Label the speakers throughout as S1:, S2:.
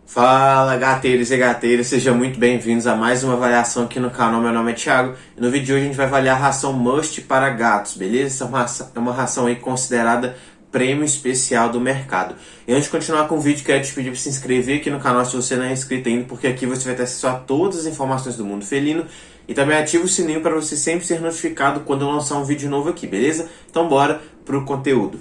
S1: Fala gateiros e gateiras, sejam muito bem-vindos a mais uma avaliação aqui no canal. Meu nome é Thiago e no vídeo de hoje a gente vai avaliar a ração Must para gatos, beleza? Essa é uma ração aí considerada prêmio especial do mercado. E antes de continuar com o vídeo, quero te pedir para se inscrever aqui no canal se você não é inscrito ainda, porque aqui você vai ter acesso a todas as informações do mundo felino e também ativa o sininho para você sempre ser notificado quando eu lançar um vídeo novo aqui, beleza? Então bora pro conteúdo.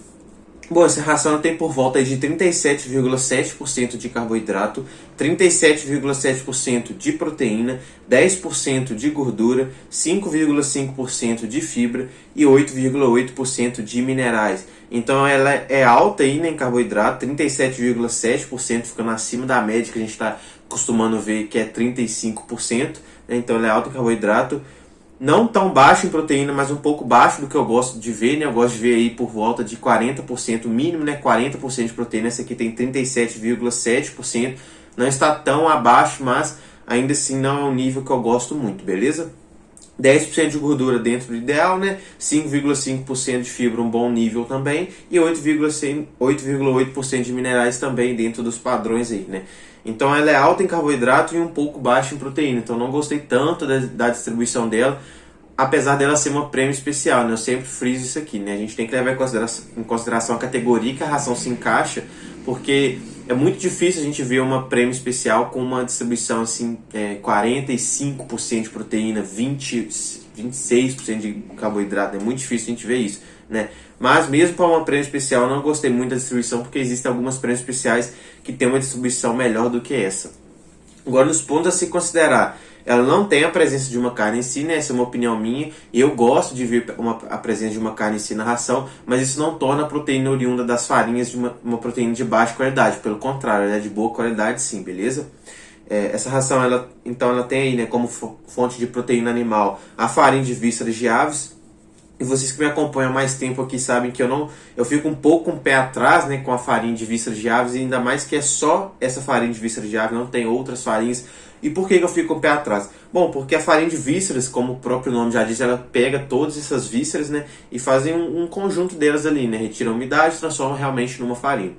S1: Bom, essa ração tem por volta de 37,7% de carboidrato, 37,7% de proteína, 10% de gordura, 5,5% de fibra e 8,8% de minerais. Então ela é alta aí, né, em carboidrato, 37,7%, ficando acima da média que a gente está acostumando ver, que é 35%. Né? Então ela é alta em carboidrato. Não tão baixo em proteína, mas um pouco baixo do que eu gosto de ver, né? Eu gosto de ver aí por volta de 40%, mínimo, né? 40% de proteína. Essa aqui tem 37,7%. Não está tão abaixo, mas ainda assim não é um nível que eu gosto muito, beleza? 10% de gordura dentro do ideal, né? 5,5% de fibra, um bom nível também. E 8,8% de minerais também dentro dos padrões aí, né? Então ela é alta em carboidrato e um pouco baixa em proteína. Então não gostei tanto da distribuição dela, apesar dela ser uma prêmio especial, né? Eu sempre friso isso aqui, né? A gente tem que levar em consideração a categoria que a ração se encaixa, porque é muito difícil a gente ver uma prêmio especial com uma distribuição assim, 45% de proteína, 26% de carboidrato. É muito difícil a gente ver isso, né? Mas mesmo para uma prêmio especial, eu não gostei muito da distribuição, porque existem algumas prêmios especiais que têm uma distribuição melhor do que essa. Agora, nos pontos a se considerar, ela não tem a presença de uma carne em si, né? Essa é uma opinião minha. Eu gosto de ver a presença de uma carne em si na ração, mas isso não torna a proteína oriunda das farinhas de uma proteína de baixa qualidade. Pelo contrário, ela é de boa qualidade sim, beleza? Essa ração, ela tem aí, né, como fonte de proteína animal a farinha de vísceras de aves. E vocês que me acompanham há mais tempo aqui sabem que eu fico um pouco com o pé atrás, né, com a farinha de vísceras de aves, e ainda mais que é só essa farinha de vísceras de aves, não tem outras farinhas. E por que eu fico com o pé atrás? Bom, porque a farinha de vísceras, como o próprio nome já diz, ela pega todas essas vísceras, né, e fazem um conjunto delas ali, né, retira a umidade e transforma realmente numa farinha.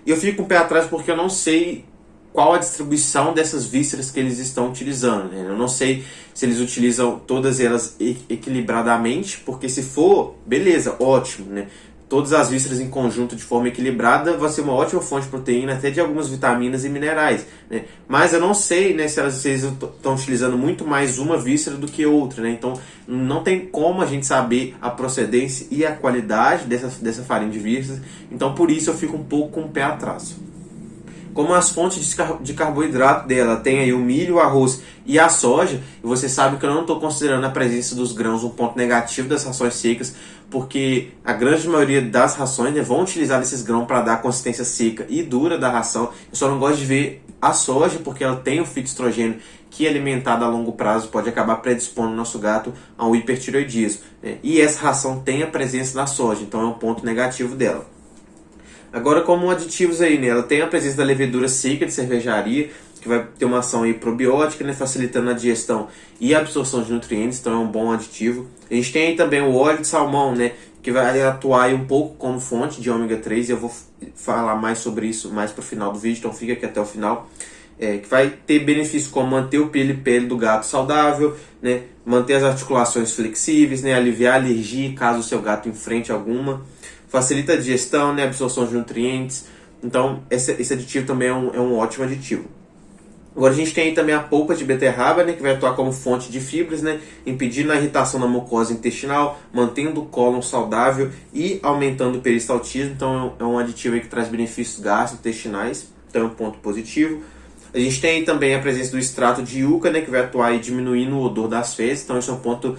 S1: E eu fico com o pé atrás porque eu não sei qual a distribuição dessas vísceras que eles estão utilizando, né? Eu não sei se eles utilizam todas elas equilibradamente, porque se for, beleza, ótimo, né? Todas as vísceras em conjunto de forma equilibrada vai ser uma ótima fonte de proteína, até de algumas vitaminas e minerais, né? Mas eu não sei, né, se eles estão utilizando muito mais uma víscera do que outra, né? Então não tem como a gente saber a procedência e a qualidade dessa farinha de vísceras, então por isso eu fico um pouco com o pé atrás. Como as fontes de carboidrato dela tem aí o milho, o arroz e a soja, e você sabe que eu não estou considerando a presença dos grãos um ponto negativo das rações secas, porque a grande maioria das rações, né, vão utilizar esses grãos para dar a consistência seca e dura da ração. Eu só não gosto de ver a soja, porque ela tem o fitoestrogênio que, alimentada a longo prazo, pode acabar predispondo o nosso gato a um hipertireoidismo, né? E essa ração tem a presença da soja, então é um ponto negativo dela. Agora, como aditivos aí, né? Ela tem a presença da levedura seca de cervejaria, que vai ter uma ação aí probiótica, né? Facilitando a digestão e a absorção de nutrientes, então é um bom aditivo. A gente tem aí também o óleo de salmão, né? Que vai atuar aí um pouco como fonte de ômega 3, e eu vou falar mais sobre isso mais para o final do vídeo, então fica aqui até o final. Que vai ter benefícios como manter o pele do gato saudável, né? Manter as articulações flexíveis, né? Aliviar a alergia caso o seu gato enfrente alguma. Facilita a digestão, né, absorção de nutrientes. Então, esse aditivo também é um ótimo aditivo. Agora a gente tem aí também a polpa de beterraba, né, que vai atuar como fonte de fibras, né, impedindo a irritação da mucosa intestinal, mantendo o cólon saudável e aumentando o peristaltismo. Então, é um aditivo aí que traz benefícios gastrointestinais. Então, é um ponto positivo. A gente tem aí também a presença do extrato de yucca, né, que vai atuar aí diminuindo o odor das fezes. Então, esse é um ponto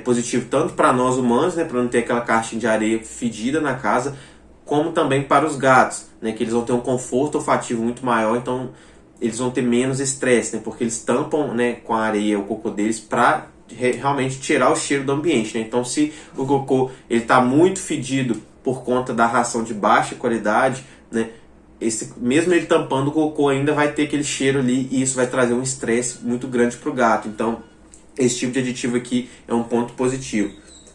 S1: positivo tanto para nós humanos, né, para não ter aquela caixinha de areia fedida na casa, como também para os gatos, né, que eles vão ter um conforto olfativo muito maior, então eles vão ter menos estresse, né, porque eles tampam, né, com a areia o cocô deles para realmente tirar o cheiro do ambiente, né. Então, se o cocô está muito fedido por conta da ração de baixa qualidade, né, mesmo ele tampando o cocô ainda vai ter aquele cheiro ali, e isso vai trazer um estresse muito grande para o gato. Então esse tipo de aditivo aqui é um ponto positivo.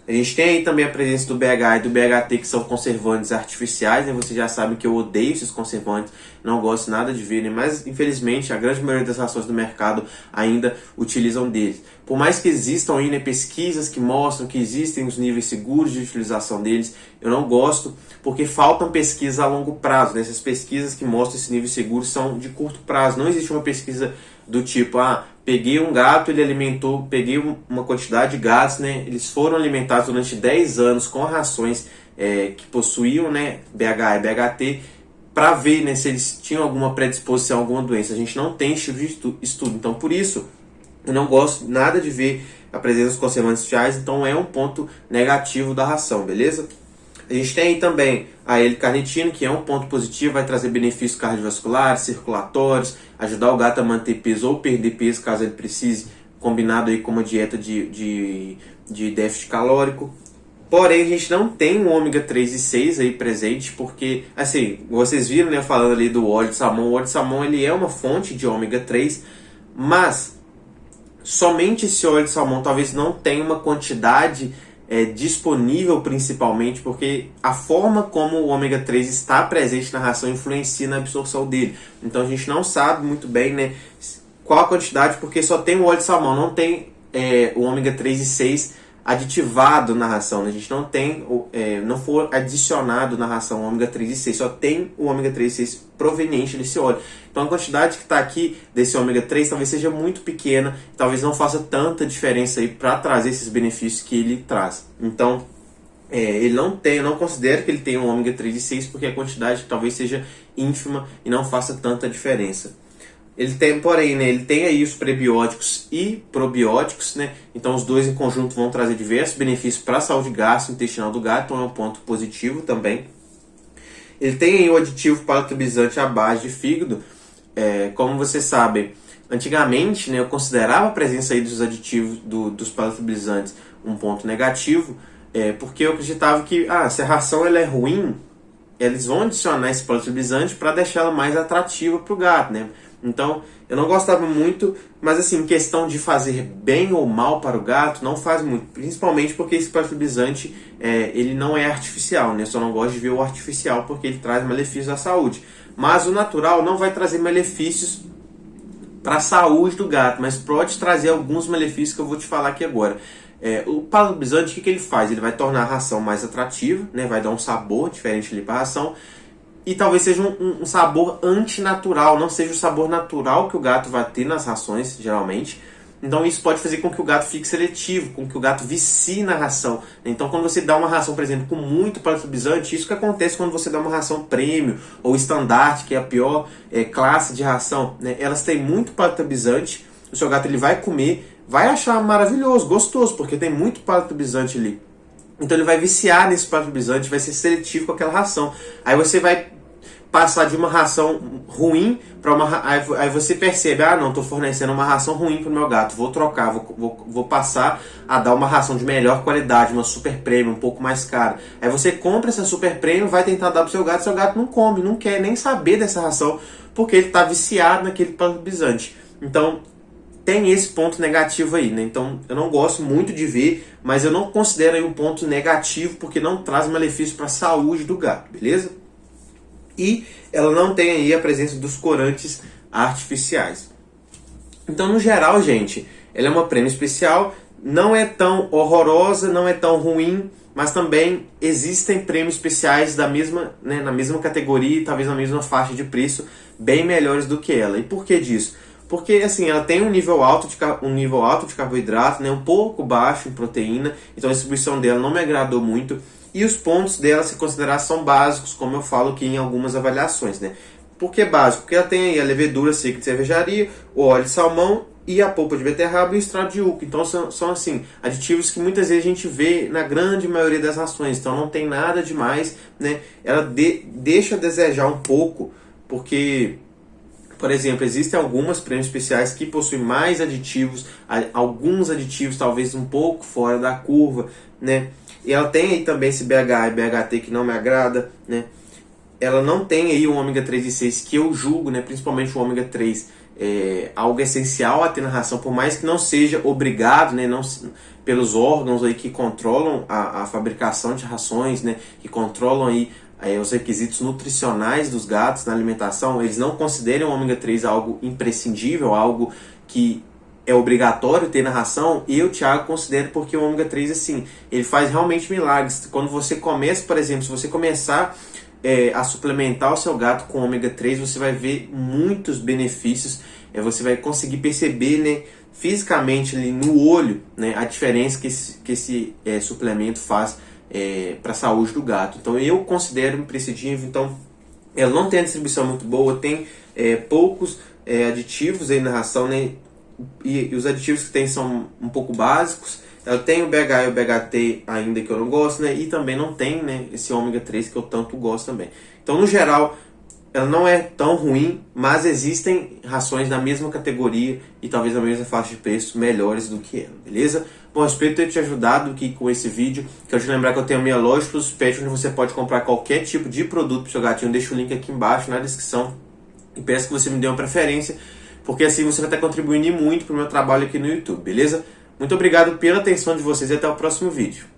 S1: A gente tem aí também a presença do BH e do BHT, que são conservantes artificiais, né? Vocês já sabem que eu odeio esses conservantes, não gosto nada de ver, né? Mas infelizmente a grande maioria das rações do mercado ainda utilizam deles. Por mais que existam aí, né, pesquisas que mostram que existem os níveis seguros de utilização deles, eu não gosto, porque faltam pesquisas a longo prazo, né? Essas pesquisas que mostram esse nível seguro são de curto prazo. Não existe uma pesquisa do tipo, peguei um gato, ele alimentou, peguei uma quantidade de gatos, né? Eles foram alimentados durante 10 anos com rações que possuíam, né, BH e BHT, para ver, né, se eles tinham alguma predisposição a alguma doença. A gente não tem esse tipo de estudo, então por isso eu não gosto nada de ver a presença dos conservantes artificiais, então é um ponto negativo da ração, beleza? A gente tem aí também a L-carnitina, que é um ponto positivo, vai trazer benefícios cardiovasculares, circulatórios, ajudar o gato a manter peso ou perder peso caso ele precise, combinado aí com uma dieta de déficit calórico. Porém, a gente não tem o ômega 3 e 6 aí presente, porque, assim, vocês viram, né, falando ali do óleo de salmão. O óleo de salmão ele é uma fonte de ômega 3, mas somente esse óleo de salmão talvez não tenha uma quantidade disponível, principalmente porque a forma como o ômega 3 está presente na ração influencia na absorção dele. Então a gente não sabe muito bem, né, qual a quantidade, porque só tem o óleo de salmão, não tem o ômega 3 e 6 aditivado na ração, né? A gente não tem, não for adicionado na ração o ômega 3 e 6, só tem o ômega 3 e 6 proveniente desse óleo. Então a quantidade que está aqui desse ômega 3 talvez seja muito pequena, talvez não faça tanta diferença aí para trazer esses benefícios que ele traz. Então ele não tem, eu não considero que ele tenha um ômega 3 e 6 porque a quantidade talvez seja ínfima e não faça tanta diferença. Ele tem, porém, né, ele tem aí os prebióticos e probióticos, né? Então os dois em conjunto vão trazer diversos benefícios para a saúde gastrointestinal do gato, então é um ponto positivo também. Ele tem aí o aditivo palatabilizante à base de fígado. Como vocês sabem, antigamente, né, eu considerava a presença aí dos aditivos dos palatabilizantes um ponto negativo, porque eu acreditava que se a ração ela é ruim, eles vão adicionar esse palatabilizante para deixar ela mais atrativa para o gato, né? Então, eu não gostava muito, mas assim, em questão de fazer bem ou mal para o gato, não faz muito. Principalmente porque esse palatabilizante, ele não é artificial, né? Eu só não gosto de ver o artificial porque ele traz malefícios à saúde. Mas o natural não vai trazer malefícios para a saúde do gato, mas pode trazer alguns malefícios que eu vou te falar aqui agora. O palatabilizante, o que ele faz? Ele vai tornar a ração mais atrativa, né? Vai dar um sabor diferente ali para a ração. E talvez seja um sabor antinatural, não seja o sabor natural que o gato vai ter nas rações, geralmente. Então isso pode fazer com que o gato fique seletivo, com que o gato vicie na ração. Então quando você dá uma ração, por exemplo, com muito palatabilizante, isso que acontece quando você dá uma ração premium ou estandarte, que é a pior classe de ração, né? Elas têm muito palatabilizante, o seu gato ele vai comer, vai achar maravilhoso, gostoso, porque tem muito palatabilizante ali. Então ele vai viciar nesse palatabilizante, vai ser seletivo com aquela ração. Aí você vai passar de uma ração ruim para uma... Aí você percebe, não, estou fornecendo uma ração ruim para o meu gato, vou trocar, vou passar a dar uma ração de melhor qualidade, uma super premium, um pouco mais cara. Aí você compra essa super premium, vai tentar dar para o seu gato não come, não quer nem saber dessa ração, porque ele está viciado naquele palatabilizante. Então tem esse ponto negativo aí, né? Então eu não gosto muito de ver, mas eu não considero aí um ponto negativo porque não traz malefício para a saúde do gato, beleza? E ela não tem aí a presença dos corantes artificiais. Então, no geral, gente, ela é uma prêmio especial, não é tão horrorosa, não é tão ruim, mas também existem prêmios especiais da mesma, né, na mesma categoria, talvez na mesma faixa de preço, bem melhores do que ela. E por que disso? Porque assim, ela tem um nível alto de carboidrato, né, um pouco baixo em proteína, então a distribuição dela não me agradou muito. E os pontos dela, se considerar, são básicos, como eu falo aqui em algumas avaliações, né? Por que básico? Porque ela tem aí a levedura seca de cervejaria, o óleo de salmão e a polpa de beterraba e o extrato de uco. Então são assim, aditivos que muitas vezes a gente vê na grande maioria das rações. Então não tem nada demais, né? Ela deixa a desejar um pouco, porque... Por exemplo, existem algumas prêmios especiais que possuem mais aditivos, alguns aditivos talvez um pouco fora da curva, né? E ela tem aí também esse BH e BHT que não me agrada, né? Ela não tem aí o ômega 3 e 6 que eu julgo, né? Principalmente o ômega 3, algo essencial a ter na ração, por mais que não seja obrigado, né, não, pelos órgãos aí que controlam a fabricação de rações, né, que controlam aí os requisitos nutricionais dos gatos na alimentação, eles não consideram o ômega 3 algo imprescindível, algo que é obrigatório ter na ração. E eu, Thiago, considero, porque o ômega 3, assim, ele faz realmente milagres. Quando você começa, por exemplo, se você começar a suplementar o seu gato com ômega 3, você vai ver muitos benefícios, você vai conseguir perceber, né, fisicamente ali no olho, né, a diferença que esse suplemento faz para a saúde do gato. Então eu considero imprescindível. Então ela não tem a distribuição muito boa, tem poucos aditivos aí na ração, né, e os aditivos que tem são um pouco básicos. Ela tem o BHA e o BHT ainda que eu não gosto, né? E também não tem, né, esse ômega 3 que eu tanto gosto também. Então, no geral, ela não é tão ruim, mas existem rações da mesma categoria e talvez na mesma faixa de preço melhores do que ela, beleza? Bom, eu espero ter te ajudado aqui com esse vídeo. Quero te lembrar que eu tenho a minha loja para os pets, onde você pode comprar qualquer tipo de produto para o seu gatinho. Deixa o link aqui embaixo na descrição e peço que você me dê uma preferência, porque assim você vai estar contribuindo muito para o meu trabalho aqui no YouTube, beleza? Muito obrigado pela atenção de vocês e até o próximo vídeo.